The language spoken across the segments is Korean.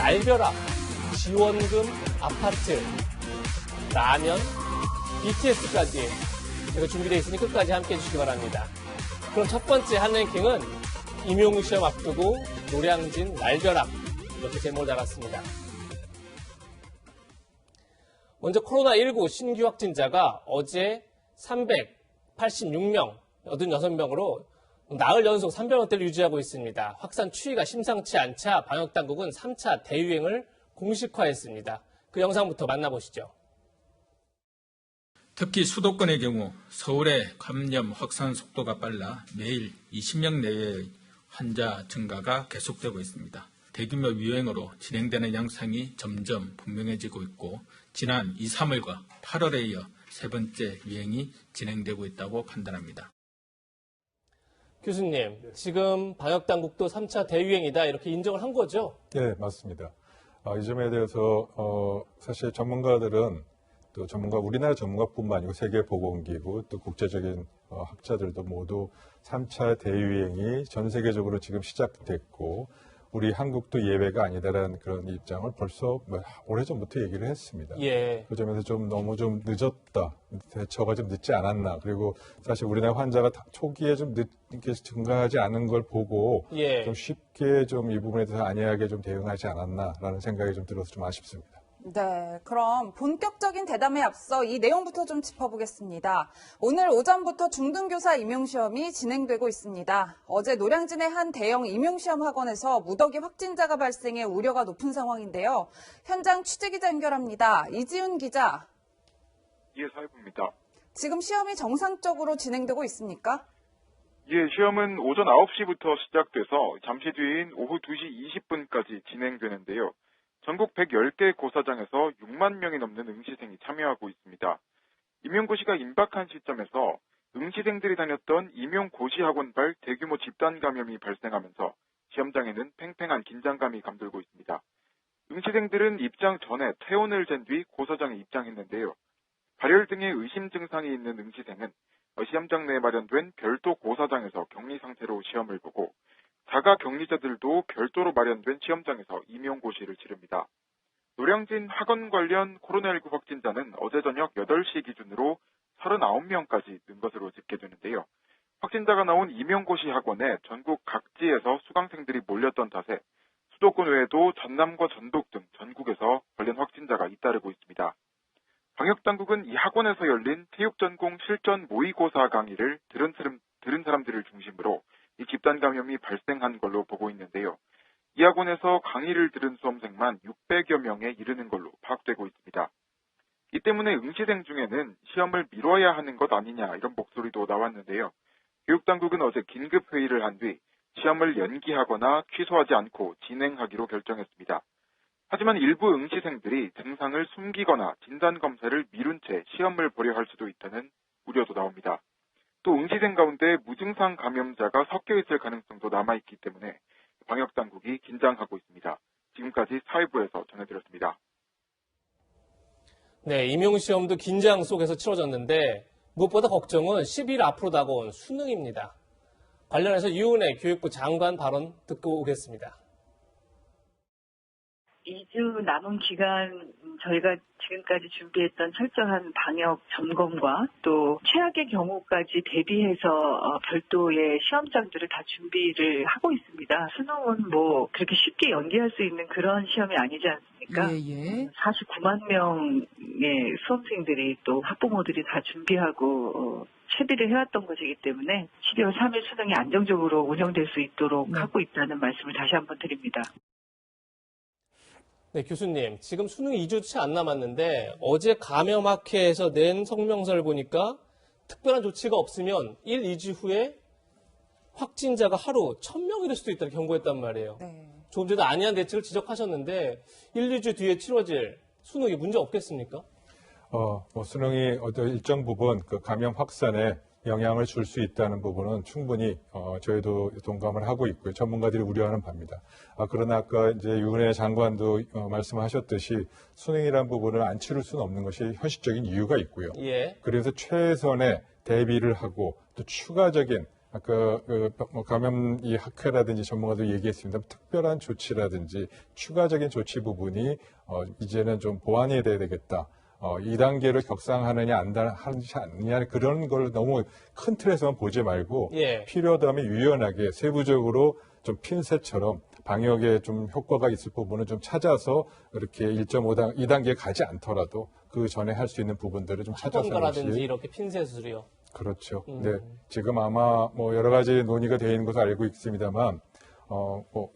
날벼락, 지원금, 아파트, 라면, BTS까지 이거 준비되어 있으니 끝까지 함께 해주시기 바랍니다. 그럼 첫 번째 한 랭킹은 임용 시험 앞두고 노량진 날벼락 이렇게 제목을 달았습니다. 먼저 코로나19 신규 확진자가 어제 386명, 86명으로 나흘 연속 300명대를 유지하고 있습니다. 확산 추이가 심상치 않자 방역당국은 3차 대유행을 공식화했습니다. 그 영상부터 만나보시죠. 특히 수도권의 경우 서울의 감염 확산 속도가 빨라 매일 20명 내외의 환자 증가가 계속되고 있습니다. 대규모 유행으로 진행되는 양상이 점점 분명해지고 있고 지난 2, 3월과 8월에 이어 세 번째 유행이 진행되고 있다고 판단합니다. 교수님, 지금 방역당국도 3차 대유행이다 이렇게 인정을 한 거죠? 네, 맞습니다. 이 점에 대해서 사실 전문가들은 또 우리나라 전문가뿐만 아니고 세계보건기구 또 국제적인 학자들도 모두 3차 대유행이 전 세계적으로 지금 시작됐고 우리 한국도 예외가 아니다라는 그런 입장을 벌써 오래전부터 얘기를 했습니다. 예. 그 점에서 너무 늦었다. 대처가 좀 늦지 않았나. 그리고 사실 우리나라 환자가 초기에 좀 늦게 증가하지 않은 걸 보고 예. 좀 쉽게 이 부분에 대해서 안이하게 좀 대응하지 않았나라는 생각이 좀 들어서 좀 아쉽습니다. 네, 그럼 본격적인 대담에 앞서 이 내용부터 좀 짚어보겠습니다. 오늘 오전부터 중등교사 임용시험이 진행되고 있습니다. 어제 노량진의 한 대형 임용시험 학원에서 무더기 확진자가 발생해 우려가 높은 상황인데요. 현장 취재기자 연결합니다. 이지훈 기자. 예, 사회부입니다. 지금 시험이 정상적으로 진행되고 있습니까? 예, 시험은 오전 9시부터 시작돼서 잠시 뒤인 오후 2시 20분까지 진행되는데요. 전국 110개 고사장에서 6만 명이 넘는 응시생이 참여하고 있습니다. 임용고시가 임박한 시점에서 응시생들이 다녔던 임용고시학원발 대규모 집단 감염이 발생하면서 시험장에는 팽팽한 긴장감이 감돌고 있습니다. 응시생들은 입장 전에 퇴원을 잰 뒤 고사장에 입장했는데요. 발열 등의 의심 증상이 있는 응시생은 시험장 내에 마련된 별도 고사장에서 격리 상태로 시험을 보고 자가 격리자들도 별도로 마련된 시험장에서 임용고시를 치릅니다. 노량진 학원 관련 코로나19 확진자는 어제 저녁 8시 기준으로 39명까지 는 것으로 집계되는데요. 확진자가 나온 임용고시 학원에 전국 각지에서 수강생들이 몰렸던 탓에 수도권 외에도 전남과 전북 등 전국에서 관련 확진자가 잇따르고 있습니다. 방역당국은 이 학원에서 열린 체육전공 실전 모의고사 강의를 들은 사람들을 중심으로 이 집단 감염이 발생한 걸로 보고 있는데요. 이 학원에서 강의를 들은 수험생만 600여 명에 이르는 걸로 파악되고 있습니다. 이 때문에 응시생 중에는 시험을 미뤄야 하는 것 아니냐 이런 목소리도 나왔는데요. 교육당국은 어제 긴급회의를 한 뒤 시험을 연기하거나 취소하지 않고 진행하기로 결정했습니다. 하지만 일부 응시생들이 증상을 숨기거나 진단검사를 미룬 채 시험을 보려 할 수도 있다는 우려도 나옵니다. 또 응시생 가운데 무증상 감염자가 섞여 있을 가능성도 남아있기 때문에 방역당국이 긴장하고 있습니다. 지금까지 사회부에서 전해드렸습니다. 네, 임용시험도 긴장 속에서 치러졌는데 무엇보다 걱정은 10일 앞으로 다가온 수능입니다. 관련해서 유은혜 교육부 장관 발언 듣고 오겠습니다. 2주 남은 기간 저희가 지금까지 준비했던 철저한 방역 점검과 또 최악의 경우까지 대비해서 별도의 시험장들을 다 준비를 하고 있습니다. 수능은 그렇게 쉽게 연기할 수 있는 그런 시험이 아니지 않습니까? 예. 49만 명의 수험생들이 또 학부모들이 다 준비하고 채비를 해왔던 것이기 때문에 12월 3일 수능이 안정적으로 운영될 수 있도록 하고 있다는 말씀을 다시 한번 드립니다. 네, 교수님. 지금 수능 2주 채 안 남았는데 어제 감염학회에서 낸 성명서를 보니까 특별한 조치가 없으면 1, 2주 후에 확진자가 하루 1000명이 될 수도 있다고 경고했단 말이에요. 네. 조금 전에 안이한 대책을 지적하셨는데 1, 2주 뒤에 치러질 수능이 문제 없겠습니까? 수능이 어떤 일정 부분 그 감염 확산에 영향을 줄 수 있다는 부분은 충분히 저희도 동감을 하고 있고요. 전문가들이 우려하는 바입니다. 그러나 아까 이제 유은혜 장관도 말씀하셨듯이 수능이라는 부분을 안 치를 수는 없는 것이 현실적인 이유가 있고요. 예. 그래서 최선의 대비를 하고 또 추가적인 아까 감염 이 학회라든지 전문가도 얘기했습니다. 특별한 조치라든지 추가적인 조치 부분이 이제는 좀 보완이 돼야 되겠다. 2단계를 격상하느냐 안 하지 않느냐 그런 걸 너무 큰 틀에서만 보지 말고 예. 필요하다면 유연하게 세부적으로 좀 핀셋처럼 방역에 좀 효과가 있을 부분은 좀 찾아서 이렇게 1.5단, 2단계에 가지 않더라도 그 전에 할 수 있는 부분들을 좀 찾아서 하는 하던가라든지 것이 이렇게 핀셋으로요. 그렇죠. 네, 지금 아마 여러 가지 논의가 되어 있는 것을 알고 있습니다만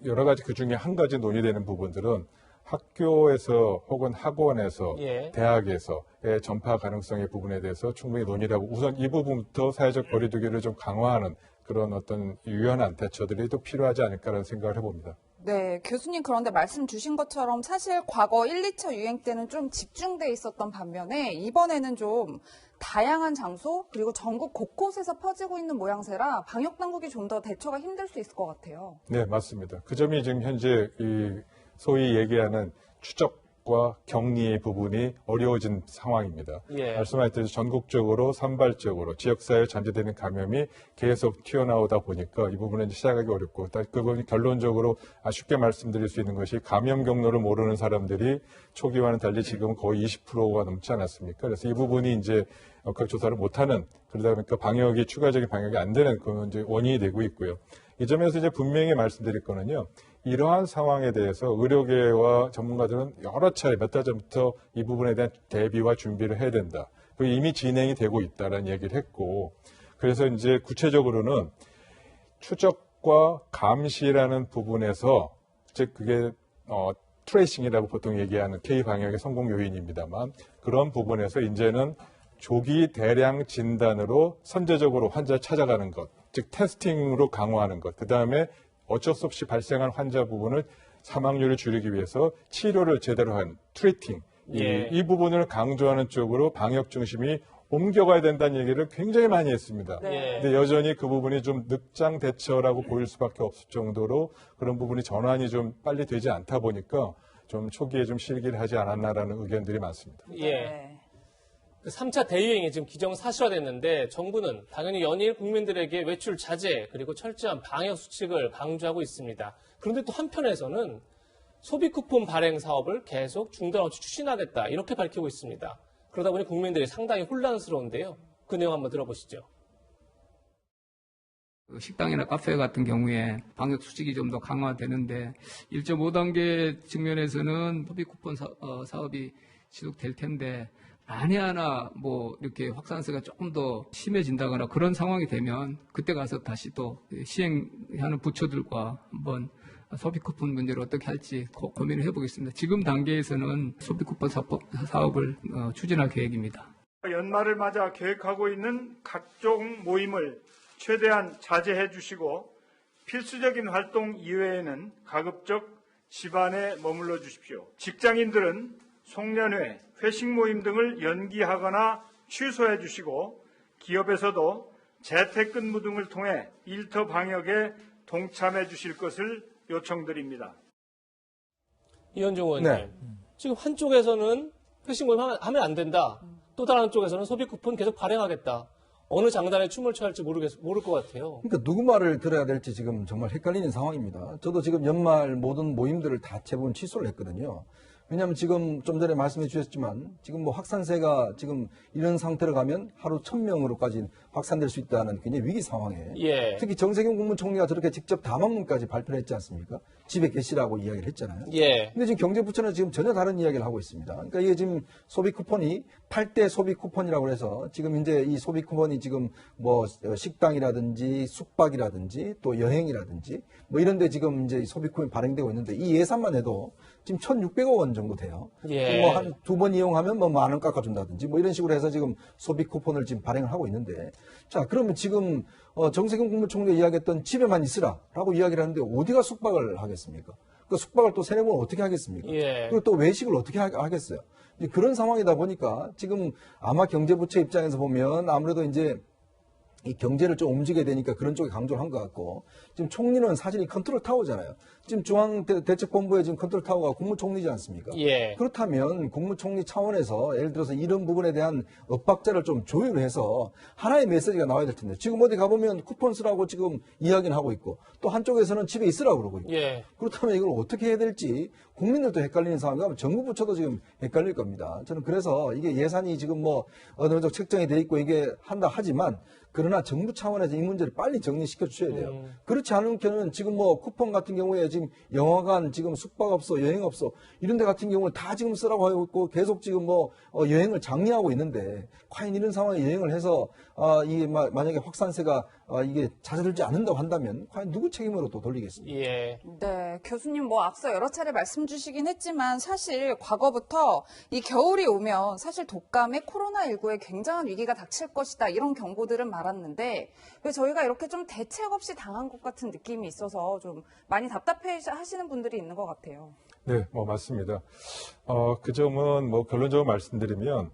여러 가지 그 중에 한 가지 논의되는 부분들은 학교에서 혹은 학원에서 예. 대학에서의 전파 가능성의 부분에 대해서 충분히 논의를 하고 우선 이 부분부터 사회적 거리두기를 좀 강화하는 그런 어떤 유연한 대처들이 또 필요하지 않을까라는 생각을 해봅니다. 네, 교수님 그런데 말씀 주신 것처럼 사실 과거 1, 2차 유행 때는 좀 집중돼 있었던 반면에 이번에는 좀 다양한 장소 그리고 전국 곳곳에서 퍼지고 있는 모양새라 방역 당국이 좀 더 대처가 힘들 수 있을 것 같아요. 네, 맞습니다. 그 점이 지금 현재 이 소위 얘기하는 추적과 격리 부분이 어려워진 상황입니다. 예. 말씀하셨듯이 전국적으로 산발적으로 지역사회에 잠재되는 감염이 계속 튀어나오다 보니까 이 부분은 시작하기 어렵고 그 부분이 결론적으로 쉽게 말씀드릴 수 있는 것이 감염 경로를 모르는 사람들이 초기와는 달리 지금 거의 20%가 넘지 않았습니까? 그래서 이 부분이 이제 역학 조사를 못하는 그러다 보니까 추가적인 방역이 안 되는 그 이제 원인이 되고 있고요. 이 점에서 이제 분명히 말씀드릴 거는요. 이러한 상황에 대해서 의료계와 전문가들은 여러 차례 몇 달 전부터 이 부분에 대한 대비와 준비를 해야 된다. 그리고 이미 진행이 되고 있다라는 얘기를 했고, 그래서 이제 구체적으로는 추적과 감시라는 부분에서 즉 그게 트레이싱이라고 보통 얘기하는 K 방역의 성공 요인입니다만 그런 부분에서 이제는 조기 대량 진단으로 선제적으로 환자를 찾아가는 것, 즉 테스팅으로 강화하는 것, 그 다음에 어쩔 수 없이 발생한 환자 부분을 사망률을 줄이기 위해서 치료를 제대로 한 트리팅, 예. 이 부분을 강조하는 쪽으로 방역 중심이 옮겨가야 된다는 얘기를 굉장히 많이 했습니다. 네. 근데 여전히 그 부분이 좀 늑장 대처라고 보일 수밖에 없을 정도로 그런 부분이 전환이 좀 빨리 되지 않다 보니까 좀 초기에 좀 실기를 하지 않았나라는 의견들이 많습니다. 예. 네. 3차 대유행이 지금 기정사실화됐는데 정부는 당연히 연일 국민들에게 외출 자제 그리고 철저한 방역 수칙을 강조하고 있습니다. 그런데 또 한편에서는 소비 쿠폰 발행 사업을 계속 중단 없이 추진하겠다 이렇게 밝히고 있습니다. 그러다 보니 국민들이 상당히 혼란스러운데요. 그 내용 한번 들어보시죠. 식당이나 카페 같은 경우에 방역 수칙이 좀 더 강화되는데 1.5단계 측면에서는 소비 쿠폰 사업이 지속될 텐데 만에 하나 이렇게 확산세가 조금 더 심해진다거나 그런 상황이 되면 그때 가서 다시 또 시행하는 부처들과 한번 소비 쿠폰 문제를 어떻게 할지 고민을 해보겠습니다. 지금 단계에서는 소비 쿠폰 사업을 추진할 계획입니다. 연말을 맞아 계획하고 있는 각종 모임을 최대한 자제해 주시고 필수적인 활동 이외에는 가급적 집안에 머물러 주십시오. 직장인들은 송년회, 회식 모임 등을 연기하거나 취소해 주시고 기업에서도 재택근무 등을 통해 일터 방역에 동참해 주실 것을 요청드립니다. 이현종 의원님, 네. 지금 한쪽에서는 회식 모임 하면 안 된다. 또 다른 쪽에서는 소비 쿠폰 계속 발행하겠다. 어느 장단에 춤을 춰야 할지 모를 것 같아요. 그러니까 누구 말을 들어야 될지 지금 정말 헷갈리는 상황입니다. 저도 지금 연말 모든 모임들을 다 대부분 취소를 했거든요. 왜냐하면 지금 좀 전에 말씀해 주셨지만 지금 확산세가 지금 이런 상태로 가면 하루 1000명으로까지 확산될 수 있다는 굉장히 위기 상황에 예. 특히 정세균 국무총리가 저렇게 직접 담화문까지 발표를 했지 않습니까? 집에 계시라고 이야기를 했잖아요. 예. 근데 지금 경제부처는 지금 전혀 다른 이야기를 하고 있습니다. 그러니까 이게 지금 소비 쿠폰이 8대 소비 쿠폰이라고 해서 지금 이제 이 소비 쿠폰이 지금 식당이라든지 숙박이라든지 또 여행이라든지 이런 데 지금 이제 소비 쿠폰이 발행되고 있는데 이 예산만 해도 지금 1,600억 원 정도 돼요. 예. 한 2번 이용하면 10,000원 깎아준다든지 이런 식으로 해서 지금 소비 쿠폰을 지금 발행을 하고 있는데 자, 그러면 지금 정세균 국무총리가 이야기했던 집에만 있으라라고 이야기를 하는데 어디가 숙박을 하겠습니까? 그 숙박을 또 3-4번 어떻게 하겠습니까? 예. 그리고 또 외식을 어떻게 하겠어요? 그런 상황이다 보니까 지금 아마 경제부처 입장에서 보면 아무래도 이제 이 경제를 좀 움직여야 되니까 그런 쪽에 강조를 한 것 같고, 지금 총리는 사실 이 컨트롤 타워잖아요. 지금 중앙대책본부에 지금 컨트롤 타워가 국무총리지 않습니까? 예. 그렇다면 국무총리 차원에서 예를 들어서 이런 부분에 대한 엇박자를 좀 조율해서 하나의 메시지가 나와야 될 텐데, 지금 어디 가보면 쿠폰 쓰라고 지금 이야기는 하고 있고, 또 한쪽에서는 집에 있으라고 그러고 있고. 예. 그렇다면 이걸 어떻게 해야 될지 국민들도 헷갈리는 상황이면 정부 부처도 지금 헷갈릴 겁니다. 저는 그래서 이게 예산이 지금 뭐 어느 정도 책정이 돼 있고 이게 한다 하지만, 그러나 정부 차원에서 이 문제를 빨리 정리시켜 주셔야 돼요. 그렇지 않은 경우는 지금 뭐 쿠폰 같은 경우에 지금 영화관, 지금 숙박업소, 여행업소 이런 데 같은 경우는 다 지금 쓰라고 하고 있고 계속 지금 뭐 여행을 장려하고 있는데, 과연 이런 상황에 여행을 해서 이게 만약에 확산세가 이게 잦아들지 않는다고 한다면 과연 누구 책임으로 또 돌리겠습니까? 예. 네, 교수님 뭐 앞서 여러 차례 말씀 주시긴 했지만 사실 과거부터 이 겨울이 오면 사실 독감에 코로나19에 굉장한 위기가 닥칠 것이다 이런 경고들은 많았는데, 왜 저희가 이렇게 좀 대책 없이 당한 것 같은 느낌이 있어서 좀 많이 답답해 하시는 분들이 있는 것 같아요. 네, 뭐 맞습니다. 그 점은 뭐 결론적으로 말씀드리면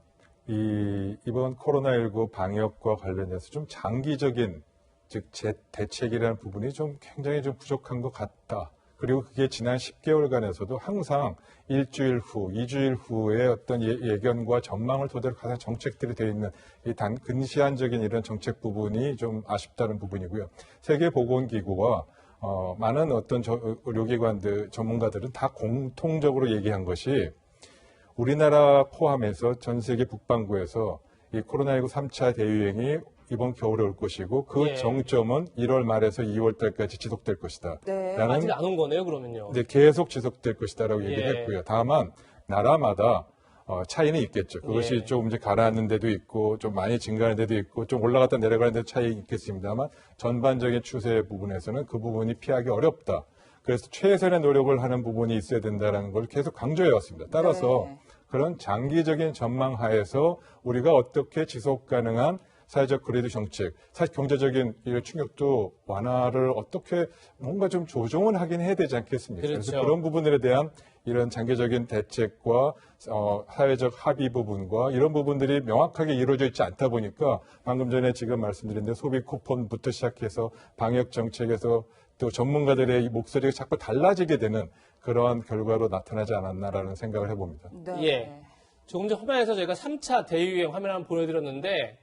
이번 코로나19 방역과 관련해서 좀 장기적인 즉 대책이라는 부분이 좀 굉장히 좀 부족한 것 같다. 그리고 그게 지난 10개월간에서도 항상 일주일 후, 2주일 후의 어떤 예견과 전망을 토대로 가장 정책들이 되어 있는 이 근시안적인 이런 정책 부분이 좀 아쉽다는 부분이고요. 세계보건기구와 많은 어떤 의료기관들, 전문가들은 다 공통적으로 얘기한 것이 우리나라 포함해서 전 세계 북반구에서 이 코로나19 3차 대유행이 이번 겨울에 올 것이고 그 예. 정점은 1월 말에서 2월 달까지 지속될 것이다. 네. 아직 안 온 거네요, 그러면요. 네, 계속 지속될 것이다라고 예. 얘기를 했고요. 다만 나라마다 차이는 있겠죠. 그것이 예. 좀 이제 가라앉는 데도 있고 좀 많이 증가하는 데도 있고 좀 올라갔다 내려가는 데도 차이 있겠습니다만 전반적인 추세 부분에서는 그 부분이 피하기 어렵다. 그래서 최선의 노력을 하는 부분이 있어야 된다는 걸 계속 강조해 왔습니다. 따라서 네. 그런 장기적인 전망 하에서 우리가 어떻게 지속 가능한 사회적 거리두 정책, 사실 경제적인 이런 충격도 완화를 어떻게 뭔가 좀 조정을 하긴 해야 되지 않겠습니까? 그렇죠. 그래서 그런 부분들에 대한 이런 장기적인 대책과 사회적 합의 부분과 이런 부분들이 명확하게 이루어져 있지 않다 보니까 방금 전에 지금 말씀드린 대로 소비 쿠폰부터 시작해서 방역 정책에서 또 전문가들의 이 목소리가 자꾸 달라지게 되는 그러한 결과로 나타나지 않았나라는 생각을 해봅니다. 네. 예. 조금 전 화면에서 저희가 3차 대유행 화면 한번 보여드렸는데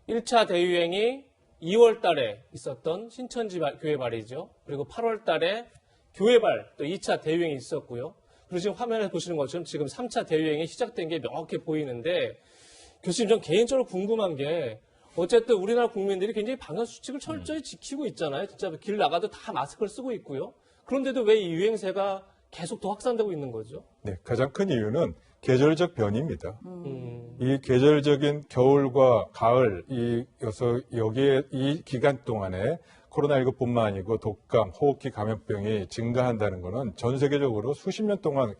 1차 대유행이 2월 달에 있었던 신천지 교회 말이죠. 그리고 8월 달에 교회발 또 2차 대유행이 있었고요. 그리고 지금 화면에 보시는 것처럼 지금 3차 대유행이 시작된 게 명확해 보이는데, 교수님 전 개인적으로 궁금한 게 어쨌든 우리나라 국민들이 굉장히 방역수칙을 철저히 지키고 있잖아요. 진짜 길 나가도 다 마스크를 쓰고 있고요. 그런데도 왜 이 유행세가 계속 더 확산되고 있는 거죠? 네, 가장 큰 이유는 계절적 변이입니다. 이 계절적인 겨울과 가을, 여기에 이 기간 동안에 코로나19뿐만 아니고 독감, 호흡기 감염병이 증가한다는 것은 전 세계적으로 수십 년 동안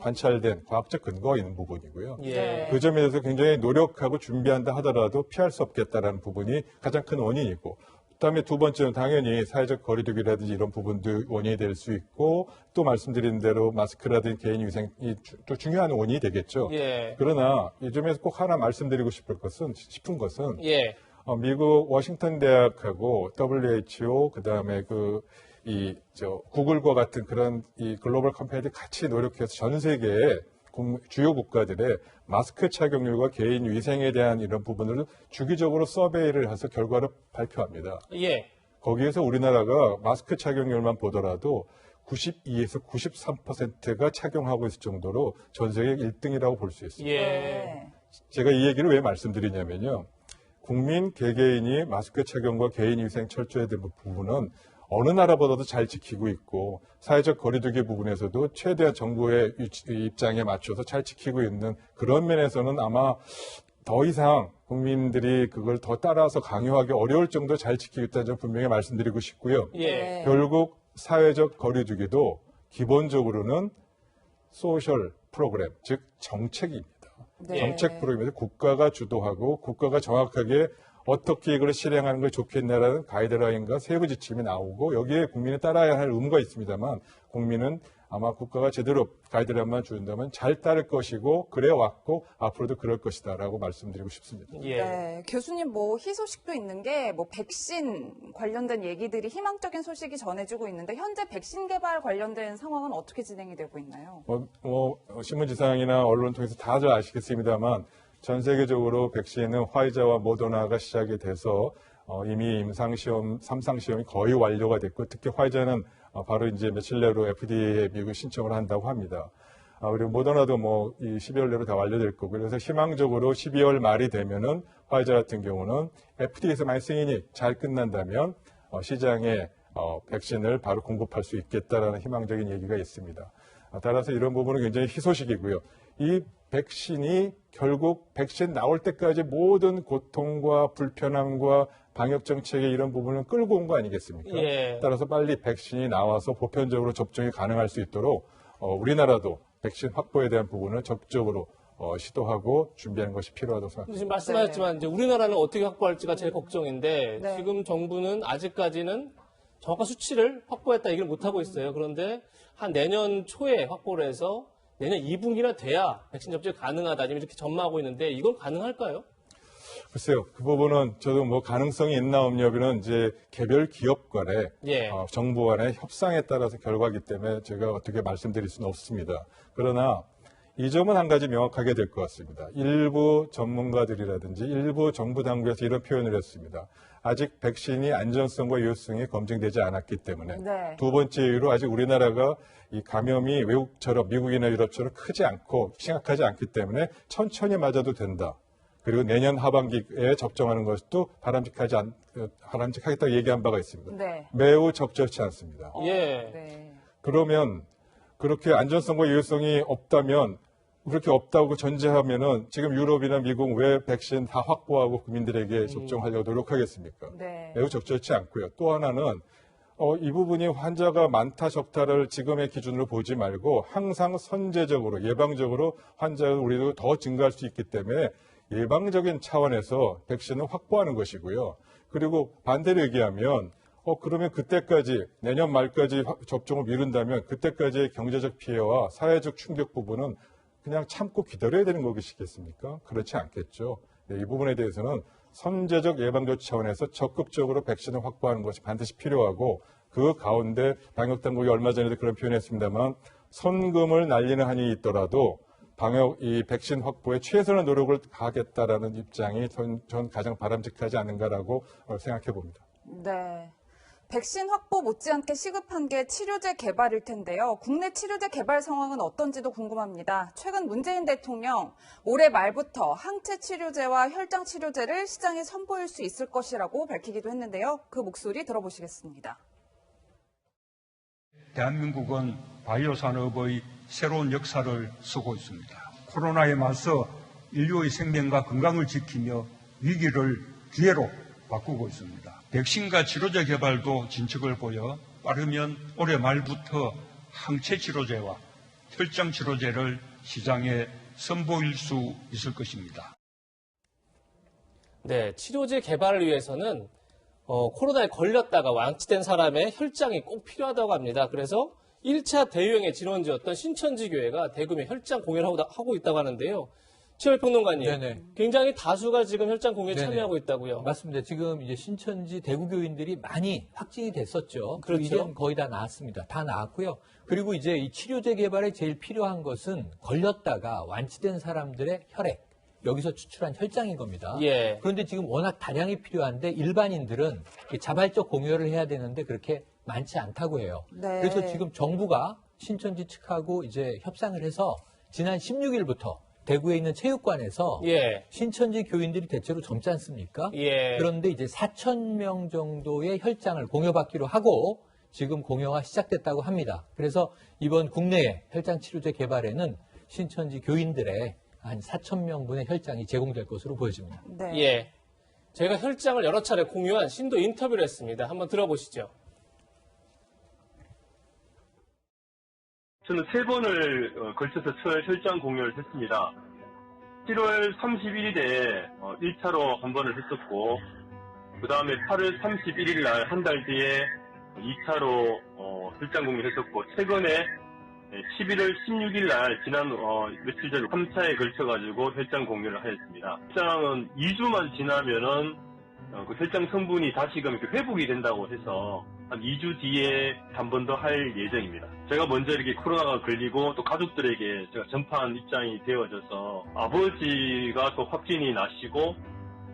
관찰된 과학적 근거가 있는 부분이고요. 예. 그 점에 대해서 굉장히 노력하고 준비한다 하더라도 피할 수 없겠다라는 부분이 가장 큰 원인이고, 그다음에 두 번째는 당연히 사회적 거리두기라든지 이런 부분도 원인이 될 수 있고, 또 말씀드린 대로 마스크라든지 개인 위생이 또 중요한 원인이 되겠죠. 예. 그러나 이 점에서 꼭 하나 말씀드리고 싶은 것은 예. 미국 워싱턴 대학하고 WHO 그다음에 구글과 같은 그런 이 글로벌 컴퍼니들이 같이 노력해서 전 세계의 주요 국가들의 마스크 착용률과 개인 위생에 대한 이런 부분을 주기적으로 서베이를 해서 결과를 발표합니다. 예. 거기에서 우리나라가 마스크 착용률만 보더라도 92에서 93%가 착용하고 있을 정도로 전 세계 1등이라고 볼 수 있습니다. 예. 네. 제가 이 얘기를 왜 말씀드리냐면요. 국민 개개인이 마스크 착용과 개인 위생 철저해야 되는 부분은 어느 나라보다도 잘 지키고 있고, 사회적 거리두기 부분에서도 최대한 정부의 입장에 맞춰서 잘 지키고 있는 그런 면에서는 아마 더 이상 국민들이 그걸 더 따라서 강요하기 어려울 정도 잘 지키고 있다는 점 분명히 말씀드리고 싶고요. 예. 결국 사회적 거리두기도 기본적으로는 소셜 프로그램, 즉 정책입니다. 네. 정책 프로그램에서 국가가 주도하고 국가가 정확하게 어떻게 이걸 실행하는 게 좋겠냐라는 가이드라인과 세부 지침이 나오고, 여기에 국민이 따라야 할 의무가 있습니다만 국민은 아마 국가가 제대로 가이드라인만 준다면 잘 따를 것이고 그래 왔고 앞으로도 그럴 것이다라고 말씀드리고 싶습니다. 예. 네, 교수님 뭐 희소식도 있는 게 뭐 백신 관련된 얘기들이 희망적인 소식이 전해지고 있는데 현재 백신 개발 관련된 상황은 어떻게 진행이 되고 있나요? 신문지상이나 언론 통해서 다들 아시겠습니다만 전 세계적으로 백신은 화이자와 모더나가 시작이 돼서 이미 임상시험, 3상시험이 거의 완료가 됐고 특히 화이자는 바로 이제 며칠 내로 FDA에 미국 신청을 한다고 합니다. 그리고 모더나도 이 12월 내로 다 완료될 거고 그래서 희망적으로 12월 말이 되면은 화이자 같은 경우는 FDA에서 만약 승인이 잘 끝난다면 시장에 백신을 바로 공급할 수 있겠다라는 희망적인 얘기가 있습니다. 따라서 이런 부분은 굉장히 희소식이고요. 이 백신이 결국 백신 나올 때까지 모든 고통과 불편함과 방역 정책의 이런 부분을 끌고 온 거 아니겠습니까? 예. 따라서 빨리 백신이 나와서 보편적으로 접종이 가능할 수 있도록 우리나라도 백신 확보에 대한 부분을 적극적으로 시도하고 준비하는 것이 필요하다고 생각합니다. 지금 말씀하셨지만 이제 우리나라는 어떻게 확보할지가 제일 걱정인데 네. 지금 정부는 아직까지는 정확한 수치를 확보했다 얘기를 못 하고 있어요. 그런데 한 내년 초에 확보를 해서 내년 2분기나 돼야 백신 접종이 가능하다 이렇게 전망하고 있는데 이건 가능할까요? 글쎄요, 그 부분은 저도 가능성이 있나 없냐면 이제 개별 기업 간에 예. 정부 간의 협상에 따라서 결과이기 때문에 제가 어떻게 말씀드릴 수는 없습니다. 그러나 이 점은 한 가지 명확하게 될 것 같습니다. 일부 전문가들이라든지 일부 정부 당국에서 이런 표현을 했습니다. 아직 백신이 안전성과 유효성이 검증되지 않았기 때문에 네. 두 번째 이유로 아직 우리나라가 이 감염이 외국처럼 미국이나 유럽처럼 크지 않고 심각하지 않기 때문에 천천히 맞아도 된다. 그리고 내년 하반기에 접종하는 것도 바람직하겠다고 얘기한 바가 있습니다. 네. 매우 적절치 않습니다. 예. 네. 그러면 그렇게 안전성과 유효성이 없다면 그렇게 없다고 전제하면은 지금 유럽이나 미국 왜 백신 다 확보하고 국민들에게 접종하려고 노력하겠습니까? 네. 매우 적절치 않고요. 또 하나는 이 부분이 환자가 많다 적다를 지금의 기준으로 보지 말고 항상 선제적으로 예방적으로 환자가 우리도 더 증가할 수 있기 때문에 예방적인 차원에서 백신을 확보하는 것이고요. 그리고 반대로 얘기하면 그러면 그때까지 내년 말까지 접종을 미룬다면 그때까지의 경제적 피해와 사회적 충격 부분은 그냥 참고 기다려야 되는 것이겠습니까? 그렇지 않겠죠. 이 부분에 대해서는 선제적 예방조치 차원에서 적극적으로 백신을 확보하는 것이 반드시 필요하고 그 가운데 방역당국이 얼마 전에도 그런 표현했습니다만 선금을 날리는 한이 있더라도 이 백신 확보에 최선의 노력을 다하겠다라는 입장이 전 가장 바람직하지 않은가라고 생각해 봅니다. 네. 백신 확보 못지않게 시급한 게 치료제 개발일 텐데요. 국내 치료제 개발 상황은 어떤지도 궁금합니다. 최근 문재인 대통령 올해 말부터 항체 치료제와 혈장 치료제를 시장에 선보일 수 있을 것이라고 밝히기도 했는데요. 그 목소리 들어보시겠습니다. 대한민국은 바이오 산업의 새로운 역사를 쓰고 있습니다. 코로나에 맞서 인류의 생명과 건강을 지키며 위기를 기회로 바꾸고 있습니다. 백신과 치료제 개발도 진척을 보여 빠르면 올해 말부터 항체 치료제와 혈장 치료제를 시장에 선보일 수 있을 것입니다. 네, 치료제 개발을 위해서는 코로나에 걸렸다가 완치된 사람의 혈장이 꼭 필요하다고 합니다. 그래서 1차 대유행의 진원지였던 신천지 교회가 대규모 혈장 공연을 하고 있다고 하는데요. 최월 평론가님, 네네. 굉장히 다수가 지금 혈장 공연에 네네. 참여하고 있다고요. 맞습니다. 지금 이제 신천지 대구 교인들이 많이 확진이 됐었죠. 그렇죠. 이제는 거의 다 나았습니다. 다 나았고요. 그리고 이제 이 치료제 개발에 제일 필요한 것은 걸렸다가 완치된 사람들의 혈액, 여기서 추출한 혈장인 겁니다. 예. 그런데 지금 워낙 다량이 필요한데 일반인들은 자발적 공여를 해야 되는데 그렇게 많지 않다고 해요. 네. 그래서 지금 정부가 신천지 측하고 이제 협상을 해서 지난 16일부터 대구에 있는 체육관에서 예. 신천지 교인들이 대체로 젊지 않습니까? 예. 그런데 이제 4,000명 정도의 혈장을 공여받기로 하고 지금 공여가 시작됐다고 합니다. 그래서 이번 국내 혈장 치료제 개발에는 신천지 교인들의 한 4,000명분의 혈장이 제공될 것으로 보여집니다. 네. 예. 제가 혈장을 여러 차례 공유한 신도 인터뷰를 했습니다. 한번 들어보시죠. 저는 3번을 걸쳐서 혈장 공유를 했습니다. 7월 31일에 1차로 한 번을 했었고, 그 다음에 8월 31일 날 한 달 뒤에 2차로 혈장 공유를 했었고, 최근에 11월 16일 날 지난 며칠 전 3차에 걸쳐가지고 혈장 공유를 하였습니다. 혈장은 2주만 지나면은 그 혈장 성분이 다시금 이렇게 회복이 된다고 해서 한 2주 뒤에 한 번 더 할 예정입니다. 제가 먼저 이렇게 코로나가 걸리고 또 가족들에게 제가 전파한 입장이 되어져서 아버지가 또 확진이 나시고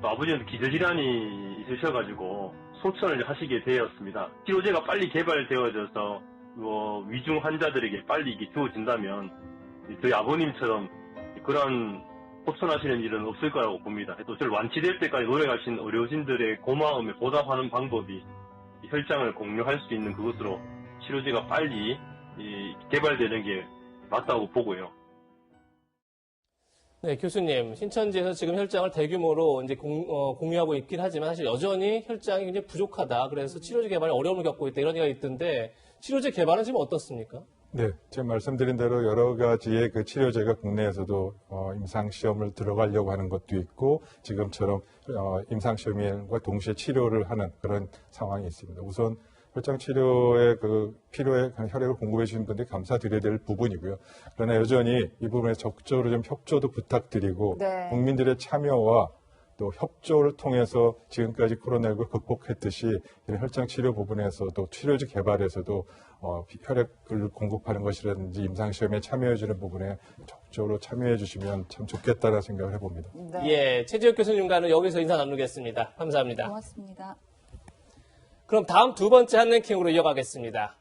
또 아버지는 기저질환이 있으셔가지고 소천을 하시게 되었습니다. 치료제가 빨리 개발되어져서 위중 환자들에게 빨리 이게 주어진다면 저희 아버님처럼 그런 소천하시는 일은 없을 거라고 봅니다. 또 저를 완치될 때까지 노력하신 의료진들의 고마움에 보답하는 방법이 혈장을 공유할 수 있는 그것으로 치료제가 빨리 개발되는 게 맞다고 보고요. 네, 교수님, 신천지에서 지금 혈장을 대규모로 이제 공유하고 있긴 하지만 사실 여전히 혈장이 굉장히 부족하다. 그래서 치료제 개발에 어려움을 겪고 있다. 이런 얘기가 있던데 치료제 개발은 지금 어떻습니까? 네, 지금 말씀드린 대로 여러 가지의 그 치료제가 국내에서도 임상시험을 들어가려고 하는 것도 있고 지금처럼 임상시험과 동시에 치료를 하는 그런 상황이 있습니다. 우선 혈장 치료에 필요에 혈액을 공급해 주신 분들이 감사드려야 될 부분이고요. 그러나 여전히 이 부분에 적극적으로 좀 협조도 부탁드리고 네. 국민들의 참여와 또 협조를 통해서 지금까지 코로나19를 극복했듯이 이런 혈장 치료 부분에서도 치료제 개발에서도 혈액을 공급하는 것이라든지 임상시험에 참여해주는 부분에 적극적으로 참여해 주시면 참 좋겠다는 생각을 해봅니다. 네. 예, 최지혁 교수님과는 여기서 인사 나누겠습니다. 감사합니다. 고맙습니다. 그럼 다음 두 번째 한 랭킹으로 이어가겠습니다.